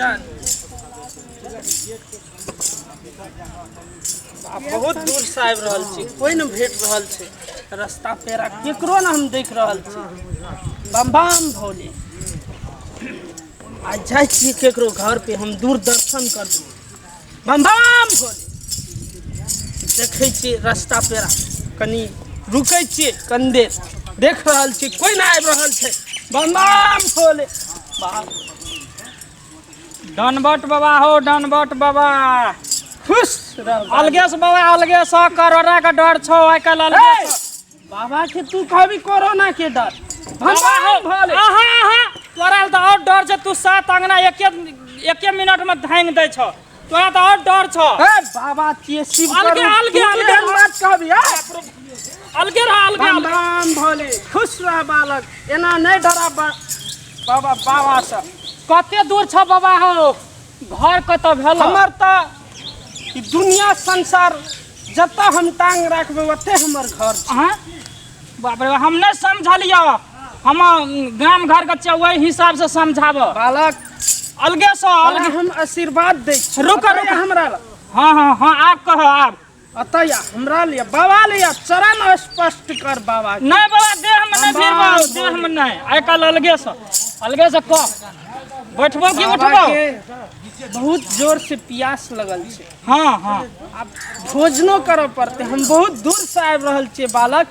जान बहुत दूर से आबि रहल छी, कोई न भेट रहल छै रास्ता पेरा, केकरो न हम देख रहल छी। बम बम भोले आज जाइ छी केकरो घर पे हम दूरदर्शन कर दू। बम बम भोले देखै छी रास्ता पेरा, कनी रुकै छियै कनी देर, देख रहल छी कोई न आबि रहल छै। बम बम भोले डनबट बाबा हो, डनबट बाबा खुश रह। अलगे से बाबा, अलगे से कोरोना का डर छो आइ काल। अलगे से बाबा के तू कहबी कोरोना के डर, बाबा हो भोले तोरा तो और डर छै। तू सात अंगना एके मिनट में धांग दै छो, तोरा तो और डर छो। बाबा के शिव अलगे अलगे अलगे मत कहबी, अलगे रह, अलगे बम बम भोले खुश रह बालक, एना नहीं डरा बाबा। बाबा से कते दूर छ बाबा हो, घर कत भेल हमर त ई दुनिया संसार जत हम टांग रखबे ओते हमर घर छै। हाँ बाप रे, हम नहीं समझलियो, हम गाम घर के छै वही हिसाब से समझाब बालक। अलगे से अलगे हम आशीर्वाद दे छी, रुक हमरा। हाँ हाँ हाँ आप कहो, आप अतया हमरा लिया बाबा लिया चरण स्पष्ट कर बाबा। नहीं बाबा देह में नहीं फिरबो, देह में नहीं, आइ काल अलगे से कह। बैठबो कि उठबो? बहुत जोर से प्यास लगल छै। हाँ हाँ अब भोजनो करऽ पड़ते, हम बहुत दूर से आबि रहल छियै बालक।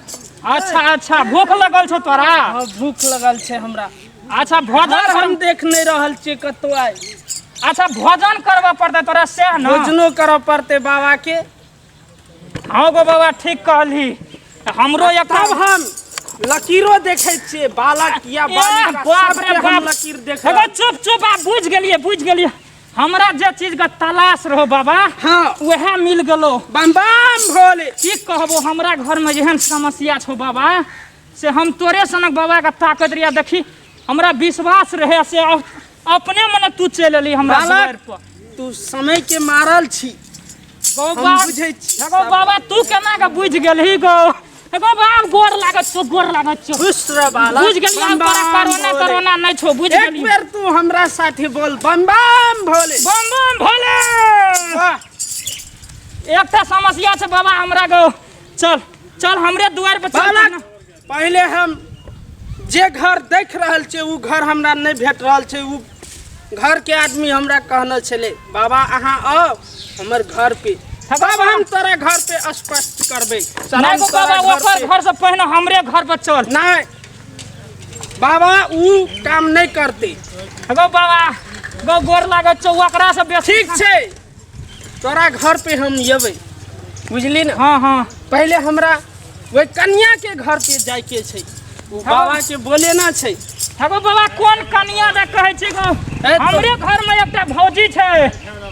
अच्छा अच्छा, भूख लगल छौ तोरा? हाँ भूख लगल छै हमरा। अच्छा भोजन हम देख नहीं रहल छियै कतौ आइ। अच्छा भोजन करबा पड़ते तोरा से न? भोजनो करऽ पड़ते बाबा के। हाँ गो बाबा ठीक कहली, हमरो एक हम लकीरो देखे छियै बालक या बालिका, बाप रे बाप लकीर देख। चुप चुप, आप बुझ गेलिए। हमरा जे चीज के तलाश रहो बाबा, हाँ वह मिल गेलो। बम बम भोले की कहबो, हमरा घर में एहन समस्या छो बाबा से हम तोरे सनक बाबा के ताकत रिया देखी, हमरा विश्वास रहे से अपने मने तू चल एली हमरा द्वार पर। तू समय के मारल छी गो बाबा तू केना के बुझ गेलही गो? गो बाप गोर लागत छो। खुश रह बालक, बुझ गेलिए हम तोरा कोरोना नहीं छो, बुझ गेलिए। एक बेर तू हमरा साथे बोल बम बम भोले। बम बम भोले। एकटा समस्या छै बाबा हमरा गो, चल हमरे द्वार पर चल। पहले हम जे घर देख रहल छे उ घर हमरा नहीं भेट रहल छे। उ घर के आदमी हमरा कहने छले बाबा अहाँ आओ हमर घर पे, तब हम तोरा घर पे स्पष्ट करबे। नहीं गो बाबा, ओकर घर से पहले हमरे घर पर चल। नहीं बाबा उ काम नहीं करते। गो बाबा गो गोर लागत छो, ओकरा से बेसी ठीक छे तोरा घर पे हम येबे, बुझली न? हाँ हाँ पहले हमरा वही कन्या के घर पे जाय के छे, उ बाबा के बोले ना छे। गो बाबा कोन कन्या दे कहै छी गो? हमरे घर में एकटा भौजी छै,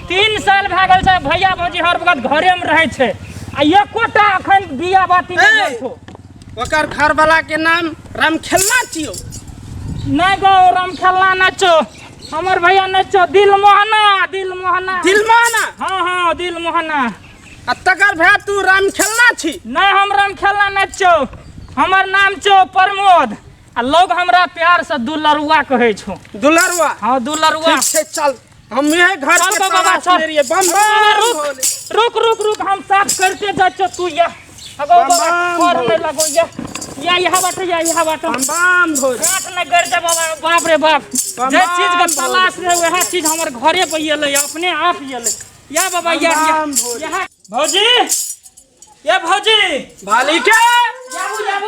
3 साल भए गेल छै, भैया भौजी हर वक्त घरे में रहे छै, आ एकोटा अखन बिया बाती नहीं छो। ओकर घर वाला के नाम रामखेलना छियो। नहीं गो रामखेलना नहीं छो, हमर भैया नहीं छो, दिलमोहना। हाँ हाँ दिलमोहना। आ तकर भे तू रामखेलना छी? नहीं हम रामखेलना नहीं छो, हमर नाम छो प्रमोद, आ लोग हमरा प्यार से दुलरुआ कहे छो। दुलरुआ? हाँ दुलरुआ। ठीक छे चल, हम ये घर चल के बाबा, चल। मेरी बम बम रुक हम साफ करते जा तू या। अगो बाबा और नहीं लगो या यहाँ बाट बम बम भोले। रात नहीं कर जा बाबा, बाप रे बाप, जे चीज का तलाश रहे वह चीज हमर घरे पे येले, अपने आप येले। या बाबा या यहाँ भौजी, ये भौजी बालिका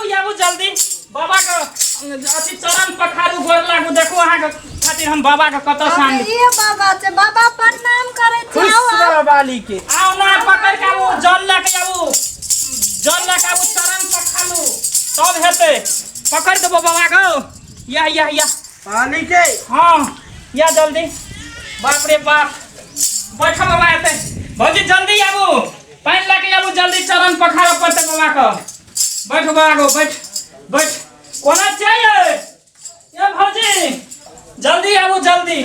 याबू जल्दी बाबा का अति चरण पखारू गोर लागू, देखो अहाँ के खातिर हम बाबा का कत सान। ये बाबा से बाबा प्रणाम करे छी। खुश रह बालिके। आओ ना पकड़ के वो जल लेके आबू, चरण पखालू तब हेते। पकड़ देबो बाबा को, या बालिके। हाँ या जल्दी, बाप रे बाप, बैठो बाबा हेते। भौजी जल्दी आबू, पानी लेके आबू जल्दी, चरण पखारो पड़ते बाबा को। बैठो बाबा को, बैठ कोना चाहिए ये भौजी, जल्दी आबू जल्दी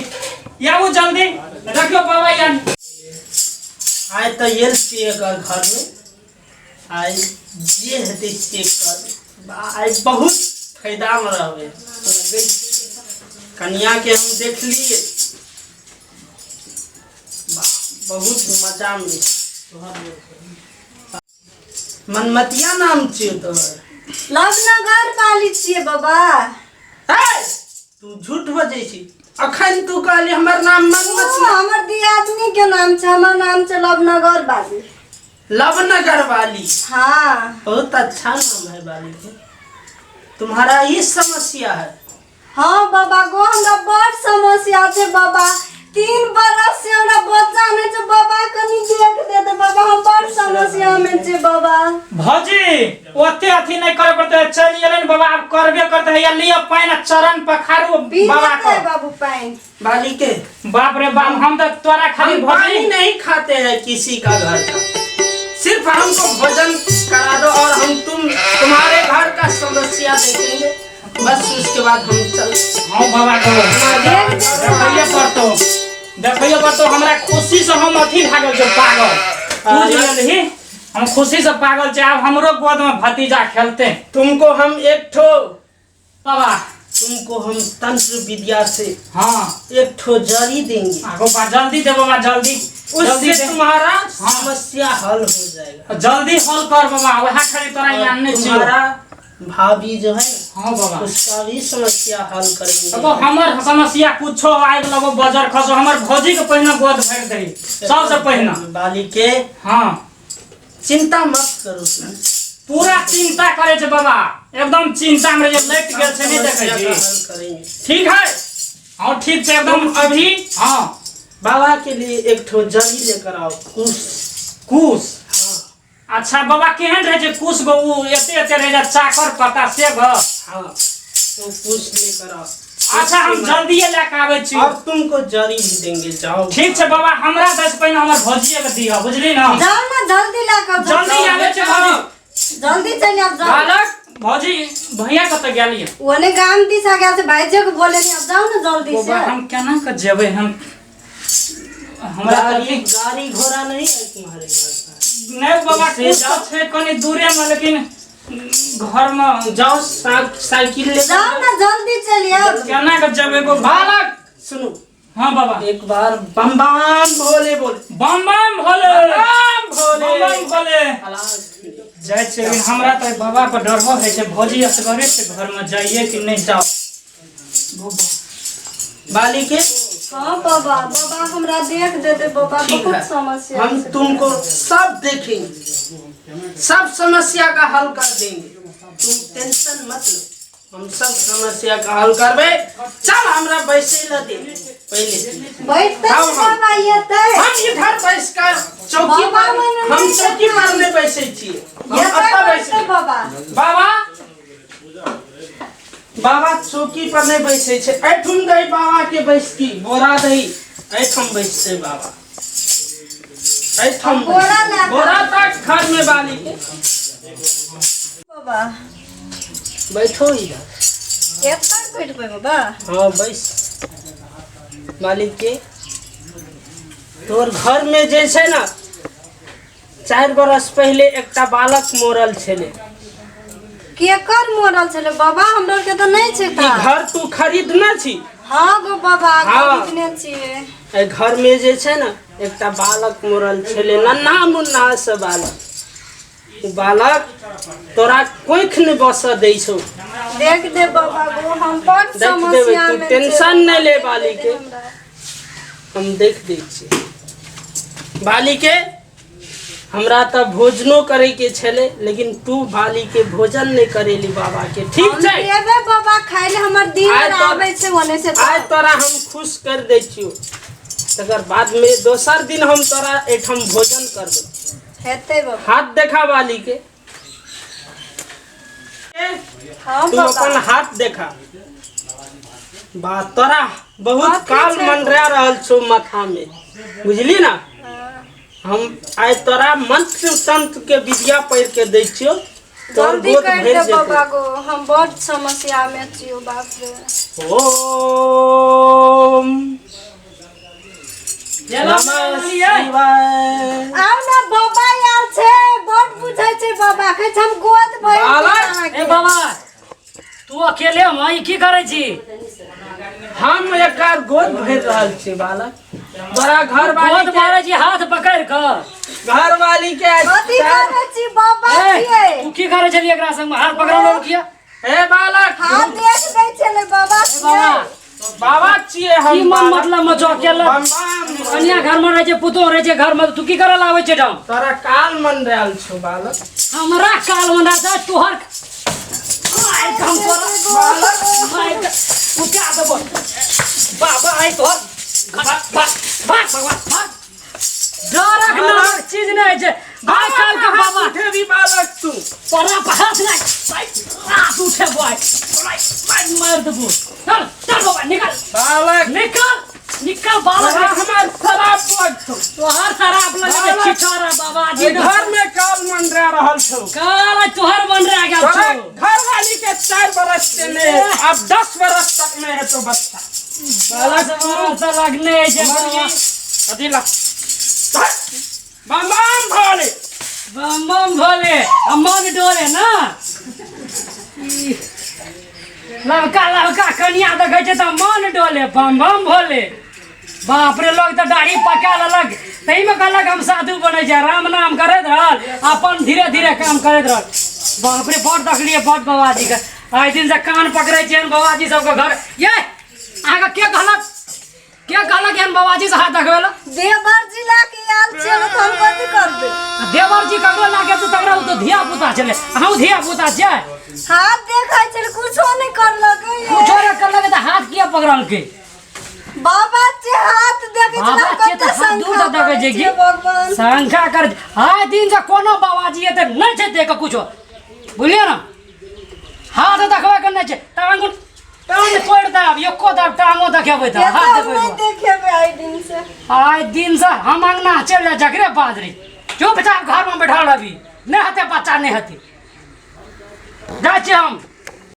रखियो बाबा यार। आय तो ये घर में आय जे हेते चेक कर, आय बहुत फायदा में रहबे। कन्या के हम देख लिए बहुत मजा में मनमतिया नाम छियै तोहर। लवनगर वाली छियै बाबा। हे तू झूठ बजै छी। अखन तू कहली हमर नाम मनमतिया। हमर दियादनी के नाम छै, हमर नाम छै लवनगर वाली। लवनगर वाली, हाँ बहुत अच्छा नाम है वाली के। तुम्हारा ये समस्या है। हाँ बाबा गो हमरा बड़ समस्या छै बाबा। 3 बरस से हमरा बच्चा नहीं छै बाबा, कनी देख दे दे बाबा, हम बड़ समस्या में छै बाबा। भौजी ओते अथी नहीं करे पड़ते, चल एले न बाबा, अब करबे करते है। या लियो पानी चरण पखारू बाबा को। बाबू पानी बाली के बाप रे बाप, हम तो तोरा खाली हम भौजी पानी नहीं खाते हैं किसी का घर का। सिर्फ हमको भोजन करा दो और हम तुम्हारे घर का समस्या देखेंगे, बस उसके बाद हम चल। हाँ बाबा को देखिए पड़तो हमरा खुशी से हम अथी भागल छै पागल। बुझ गेलही, हम खुशी से पागल छै। अब हमरो गोद में भतीजा खेलते। तुमको हम एक ठो बाबा तुमको हम तंत्र विद्या से हाँ एक ठो जड़ी देंगे, आगो बा जल्दी दे बाबा, जल्दी उससे दे। तुम्हारा समस्या हल हो जाएगा। जल्दी हल कर बाबा, वह खाली तोरा यहाँ नहीं छियो। तुम्हारा भाभी जो है ना, हाँ बाबा उसका भी समस्या हल करेंगे। अब हमर समस्या कुछो आइग लगो बजर खसो, हमर भौजी के पहिने गोद भर दे सबसे पहिने। बाली के हाँ चिंता मत करो तुम। पूरा चिंता करे छै बाबा, एकदम चिंता में जे लट गेल छै नहीं देखे समस्या छी। का हल करेंगे। ठीक है, हाँ ठीक छै एकदम। अभी हाँ बाबा के लिए एक ठो जड़ी लेकर आओ, कुश। कुश हाँ अच्छा बाबा केहन रहे छै कुश गो? उ एते रहे जा चाकर पत्ता से ग। हाँ तो कुश लेकर आओ। अच्छा हम जल्दी लेके आबै छी। अब तुमको जड़ी भी देंगे, जाओ। ठीक छै बाबा, हमरा दस पहिने हमर भौजिए के दिया, बुझली ना? जाओ ना जल्दी लाकर जल्दी आबै छै भौजी। जल्दी चल आप जाओ। बालक भौजी भैया कतऽ गेलियै? ओने गाम दिशा गया से भाई जी को बोले नहीं, अब जाओ ना जल्दी से। बाबा हम केना के जेबै? हम हमरा गाड़ी घोड़ा नहीं है तुम्हारे घर का? नहीं बाबा कुछ तो छै कनी दूरे में, लेकिन घर में जाओ साइकिल ले जाओ ना जल्दी चलिए। केना के जेबै गो? बालक सुनो, हाँ बाबा एक बार बम बम भोले बोल। बम बम भोले, बम भोले। बम बम भोले आवाज जाय छै। लेकिन हमरा तो बाबा पर डर हो छै, भौजी असगरे छै घर में, जाइए कि नहीं? जाओ। बाली के हाँ बाबा, बाबा हमरा देख देते बाबा, ठीक बहुत है, समस्या हम है। तुमको सब देखेंगे, सब समस्या का हल कर देंगे। तुम टेंशन मत लो, हम सब समस्या का हल करबे। चल हमरा बैसे ला दे पहले। बैठते आओ, हैं हाँ। बाबा ये तो हम इधर बैठ कर चौकी बाबा, पर, मैंने हम नहीं चौकी देखा। पर में बैसे छिए। हम ये अत्ता तो बैसे। बैठते बाबा। बाबा बाबा चौकी पर नहीं बैसे छे, ऐठुम दई बाबा के बैसकी बोरा दई, ऐठुम बैसते बाबा। ऐठुम बोरा ला- बोरा तक घर में बाली के बाबा बैठो इधर। एक तक बैठ पे बाबा। हाँ बैस। मालिक के तोर घर में जैसे ना 4 बरस पहले एकटा बालक मोरल छले। केकर मोरल छले बाबा? हमरा के तो नहीं छै ई था। घर तू खरीदना छी। हाँ गो बाबा हाँ। खरीदने छिए। ए घर में जे छै ना एकटा बालक मोरल छले, नन्हा मुन्ना से बालक। उ बालक तोरा कोइख नहीं बस दै छौ। देख दे बाबा गो, हम बड़ देख देबै, समस्या तू में टेंशन नहीं ले बाली के, हम देख दै छी। बाली के हमरा तो भोजनो करे के छले, लेकिन तू बाली के भोजन नहीं करेली बाबा के। ठीक हम छै, देबे बाबा खाइ ले, हमर दिन आइ तो- आबै छै ओने से। आज तोरा हम खुश कर दै छियो, तकर बाद में दोसर दिन हम तोरा एठम भोजन कर दो। हेते बाबा। हाथ देखा बाली के, हाँ तू बाबा। अपन हाथ देखा। बा तोरा बहुत हाथ काल छै। मंडरा रहल छो माथा में, बुझली ना? हाँ। हम आज तोरा मंत्र तंत्र के विद्या पढ़ के दै छियो, तोर जल्दी गोद कर भर दे बाबा जेतै। गो, हम बड़ समस्या में छियो बाप रे। ओम नमः शिवाय। आउ ना बाबा यार छै, बड़ बुझै छै बाबा, कहै छै हम गोद भर बालक, ए बाबा तू अकेले वहीं की करे छी? हम एकर गोद भर रहल छी बालक। बड़ा घर बहुत वाली मारे जी हाथ पकड़ कर घर वाली के कथी करे छी बाबा छियै तू की करे छली एकरा संग हाथ पकड़ल किया हे बालक हाथ देख दै छलै बाबा बाबा बाबा छियै हम की मन बालक। मतलब मचो केला बम बम कन्या घर में रहे छै पुतो रहे छै घर में तू की करे लावे छै डाम तोरा काल मन रहल छौ बालक हमरा काल में ना जा तोहर आइ काम कर बालक आइ तू क्या देबो बाबा आइ तोहर भाग डरक नामक चीज नहीं छै आइ काल का बाबा उठे भी बालक तू परा हाथ नहीं हाथ उठे बोय मार देबो चल चल बाबा निकल बालक निकल बालक हमार शराब पग छौ तोहर शराब लगे छिछोरा बाबा जी ए घर में काल मन रह रहल छौ काल तोहर बन रह गया तोरा छौ घर वाली के 4 बरस से ले अब 10 बरस तक में है तो बच्चा बालक से लगने छै बाबा अथी ला बम बम भोले बम बम भोले मन डोले ना लड़का कनिया देखे छै त मन डोले बम बम भोले बाप रे लोग त दाढ़ी पका लेलक तही में कहलक हम साधु बने छै राम नाम करैत रहल अपन धीरे धीरे काम करैत रहल बाप रे बड़ देखलिए बड़ बाबाजी के आइ दिन से कान पकड़े छै बाबाजी सबके घर ये अहाँके के कहलक एहन बाबाजी से हाथ देखबे ला देवर जिला के आयल छल त हम कथी करबै देवर जी ककरो लागे तू तकरा तो धिया पुता छले अहूँ धिया पुता छै हाथ देखै छल कुछो नहि करलकै कुछो रे करलक त हाथ किया पकड़लकै बाबा के हाथ देखै छल बाबा के कते त हाथ दूर संख्या तक जे की भगवान शंका कर आइ दिन से कोनो बाबाजी एते नहीं छै देख कुछो बुझलिए ना हाथ देखबे के नहीं छै टांग तोड़ दाब एको दाब टांगो देखेबै त हाथ नहीं देखबै देखेबै आइ दिन से आइ दिन से हम अंगना चल जा जकरे बाजरी चुपचाप घर में बैठल रहबी नहीं हते बच्चा नहीं हते जाइ छी हम